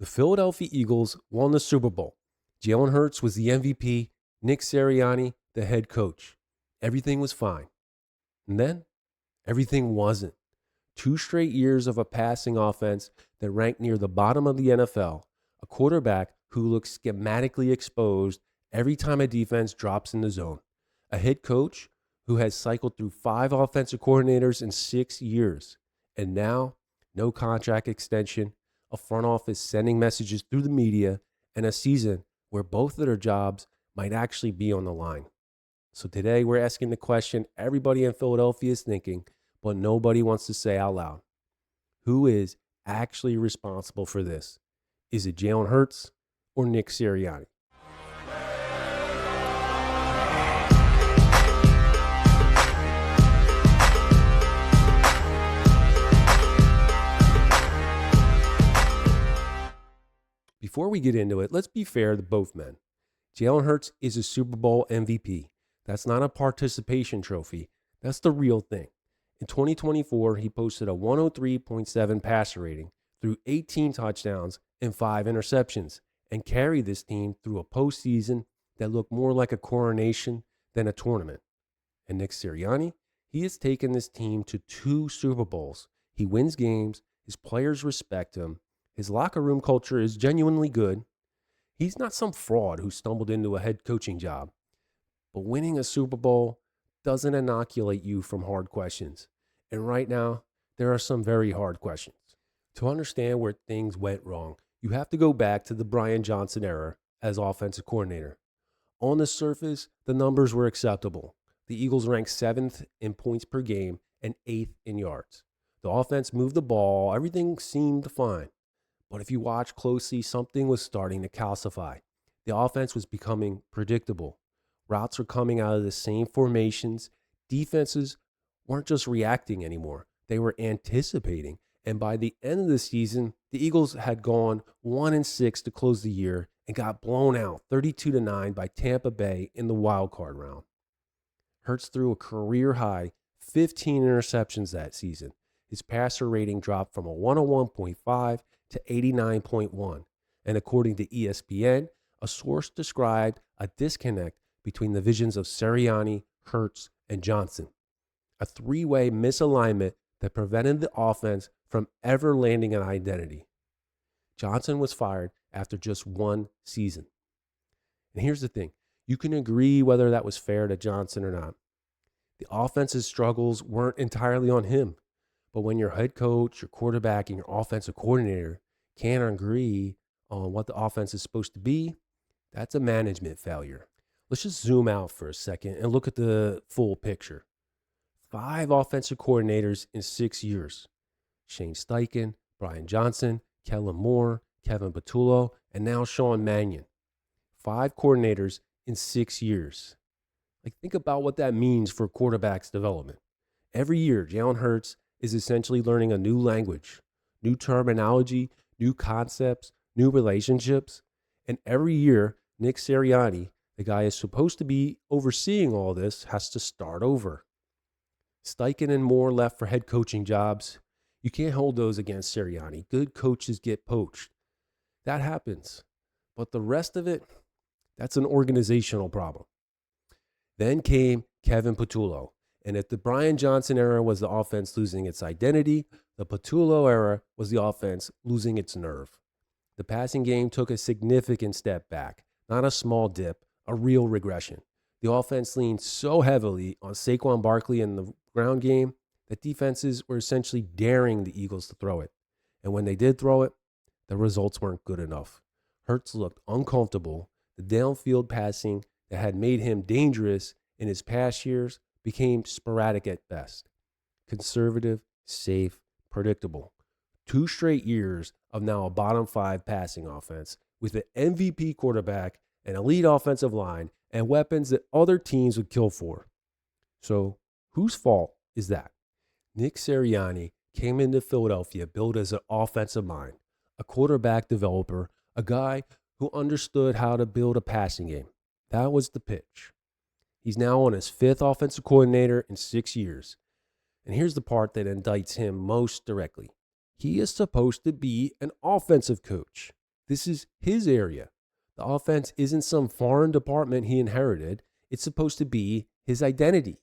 The Philadelphia Eagles won the Super Bowl. Jalen Hurts was the MVP, Nick Sirianni, the head coach. Everything was fine. And then, everything wasn't. 2 straight years of a passing offense that ranked near the bottom of the NFL, a quarterback who looks schematically exposed every time a defense drops in the zone, a head coach who has cycled through 5 offensive coordinators in 6 years, and now, no contract extension, a front office sending messages through the media, and a season where both of their jobs might actually be on the line. So today we're asking the question everybody in Philadelphia is thinking, but nobody wants to say out loud. Who is actually responsible for this? Is it Jalen Hurts or Nick Sirianni? Before we get into it, let's be fair to both men. Jalen Hurts is a Super Bowl MVP. That's not a participation trophy. That's the real thing. In 2024, he posted a 103.7 passer rating through 18 touchdowns and 5 interceptions and carried this team through a postseason that looked more like a coronation than a tournament. And Nick Sirianni, he has taken this team to 2 Super Bowls. He wins games, his players respect him, his locker room culture is genuinely good. He's not some fraud who stumbled into a head coaching job. But winning a Super Bowl doesn't inoculate you from hard questions. And right now, there are some very hard questions. To understand where things went wrong, you have to go back to the Brian Johnson era as offensive coordinator. On the surface, the numbers were acceptable. The Eagles ranked 7th in points per game and 8th in yards. The offense moved the ball, everything seemed fine. But if you watch closely, something was starting to calcify. The offense was becoming predictable. Routes were coming out of the same formations. Defenses weren't just reacting anymore. They were anticipating. And by the end of the season, the Eagles had gone 1-6 to close the year and got blown out 32-9 by Tampa Bay in the wild card round. Hurts threw a career-high 15 interceptions that season. His passer rating dropped from a 101.5 to 89.1. And according to ESPN, a source described a disconnect between the visions of Sirianni, Hurts, and Johnson. A 3-way misalignment that prevented the offense from ever landing an identity. Johnson was fired after just 1 season. And here's the thing. You can agree whether that was fair to Johnson or not. The offense's struggles weren't entirely on him. But when your head coach, your quarterback, and your offensive coordinator can't agree on what the offense is supposed to be, that's a management failure. Let's just zoom out for a second and look at the full picture. 5 offensive coordinators in 6 years. Shane Steichen, Brian Johnson, Kellen Moore, Kevin Patullo, and now Sean Mannion. 5 coordinators in 6 years. Think about what that means for quarterback's development. Every year, Jalen Hurts is essentially learning a new language, new terminology, new concepts, new relationships. And every year, Nick Sirianni, the guy is supposed to be overseeing all this, has to start over. Steichen and Moore left for head coaching jobs. You can't hold those against Sirianni. Good coaches get poached. That happens. But the rest of it, that's an organizational problem. Then came Kevin Patullo. And if the Brian Johnson era was the offense losing its identity, the Patullo era was the offense losing its nerve. The passing game took a significant step back, not a small dip, a real regression. The offense leaned so heavily on Saquon Barkley in the ground game that defenses were essentially daring the Eagles to throw it. And when they did throw it, the results weren't good enough. Hurts looked uncomfortable. The downfield passing that had made him dangerous in his past years became sporadic at best. Conservative, safe, predictable. 2 straight years of now a bottom 5 passing offense with an MVP quarterback, an elite offensive line, and weapons that other teams would kill for. So, whose fault is that? Nick Sirianni came into Philadelphia built as an offensive mind, a quarterback developer, a guy who understood how to build a passing game. That was the pitch. He's now on his 5th offensive coordinator in 6 years. And here's the part that indicts him most directly. He is supposed to be an offensive coach. This is his area. The offense isn't some foreign department he inherited. It's supposed to be his identity.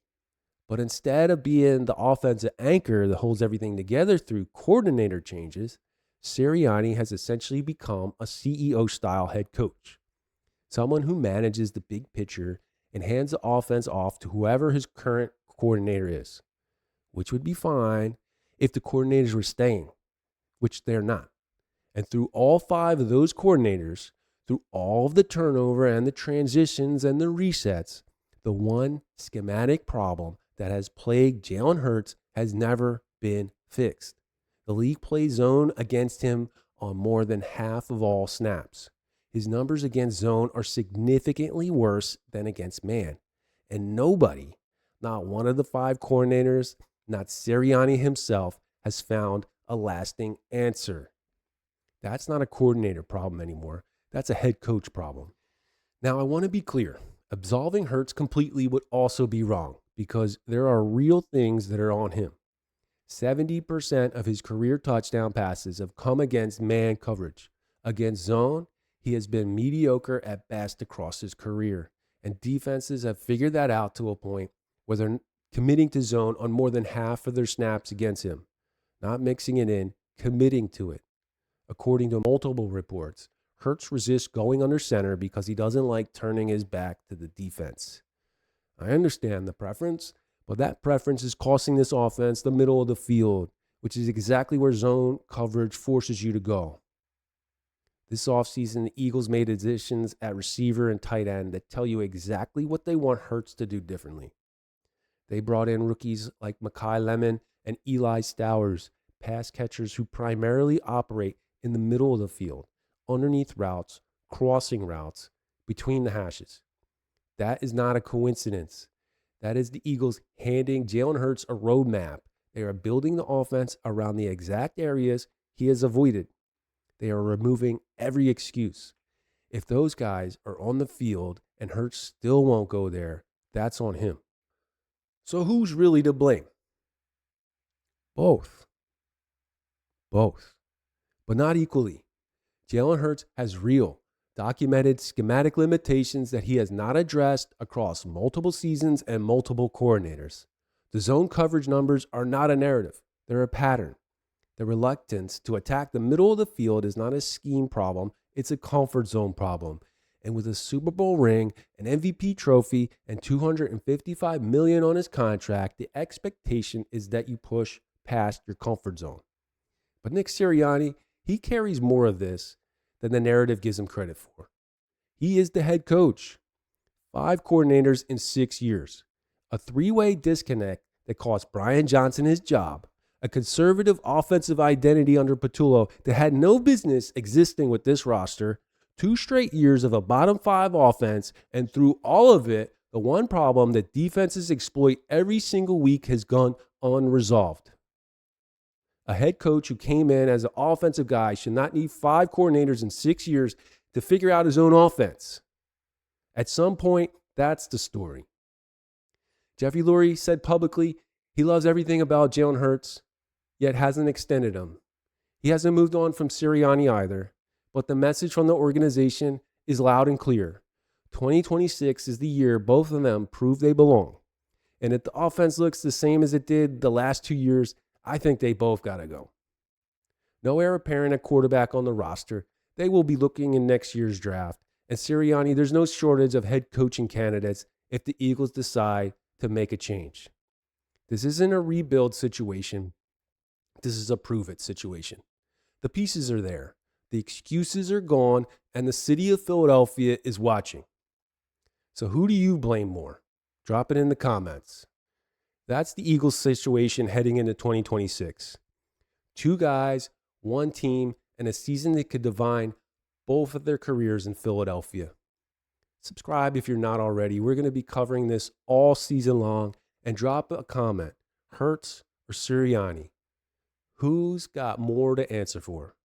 But instead of being the offensive anchor that holds everything together through coordinator changes, Sirianni has essentially become a CEO-style head coach, someone who manages the big picture and hands the offense off to whoever his current coordinator is, which would be fine if the coordinators were staying, which they're not. And through all 5 of those coordinators, through all of the turnover and the transitions and the resets, the one schematic problem that has plagued Jalen Hurts has never been fixed. The league plays zone against him on more than half of all snaps. His numbers against zone are significantly worse than against man. And nobody, not one of the 5 coordinators, not Sirianni himself, has found a lasting answer. That's not a coordinator problem anymore. That's a head coach problem. Now, I want to be clear. Absolving Hurts completely would also be wrong because there are real things that are on him. 70% of his career touchdown passes have come against man coverage. Against zone, he has been mediocre at best across his career, and defenses have figured that out to a point where they're committing to zone on more than half of their snaps against him, not mixing it in, committing to it. According to multiple reports, Hurts resists going under center because he doesn't like turning his back to the defense. I understand the preference, but that preference is costing this offense the middle of the field, which is exactly where zone coverage forces you to go. This offseason, the Eagles made additions at receiver and tight end that tell you exactly what they want Hurts to do differently. They brought in rookies like Mekhi Lemon and Eli Stowers, pass catchers who primarily operate in the middle of the field, underneath routes, crossing routes, between the hashes. That is not a coincidence. That is the Eagles handing Jalen Hurts a roadmap. They are building the offense around the exact areas he has avoided. They are removing every excuse. If those guys are on the field and Hurts still won't go there, that's on him. So who's really to blame? Both. But not equally. Jalen Hurts has real, documented schematic limitations that he has not addressed across multiple seasons and multiple coordinators. The zone coverage numbers are not a narrative. They're a pattern. The reluctance to attack the middle of the field is not a scheme problem. It's a comfort zone problem. And with a Super Bowl ring, an MVP trophy, and $255 million on his contract, the expectation is that you push past your comfort zone. But Nick Sirianni, he carries more of this than the narrative gives him credit for. He is the head coach. 5 coordinators in 6 years. A 3-way disconnect that cost Brian Johnson his job. A conservative offensive identity under Patullo that had no business existing with this roster. 2 straight years of a bottom 5 offense, and through all of it, the one problem that defenses exploit every single week has gone unresolved. A head coach who came in as an offensive guy should not need 5 coordinators in 6 years to figure out his own offense. At some point, that's the story. Jeffrey Lurie said publicly he loves everything about Jalen Hurts, yet hasn't extended him. He hasn't moved on from Sirianni either, but the message from the organization is loud and clear. 2026 is the year both of them prove they belong. And if the offense looks the same as it did the last 2 years, I think they both got to go. No heir apparent at quarterback on the roster. They will be looking in next year's draft. And Sirianni, there's no shortage of head coaching candidates if the Eagles decide to make a change. This isn't a rebuild situation. This is a prove-it situation. The pieces are there. The excuses are gone, and the city of Philadelphia is watching. So who do you blame more? Drop it in the comments. That's the Eagles situation heading into 2026. 2 guys, 1 team, and a season that could define both of their careers in Philadelphia. Subscribe if you're not already. We're going to be covering this all season long. And drop a comment. Hurts or Sirianni? Who's got more to answer for?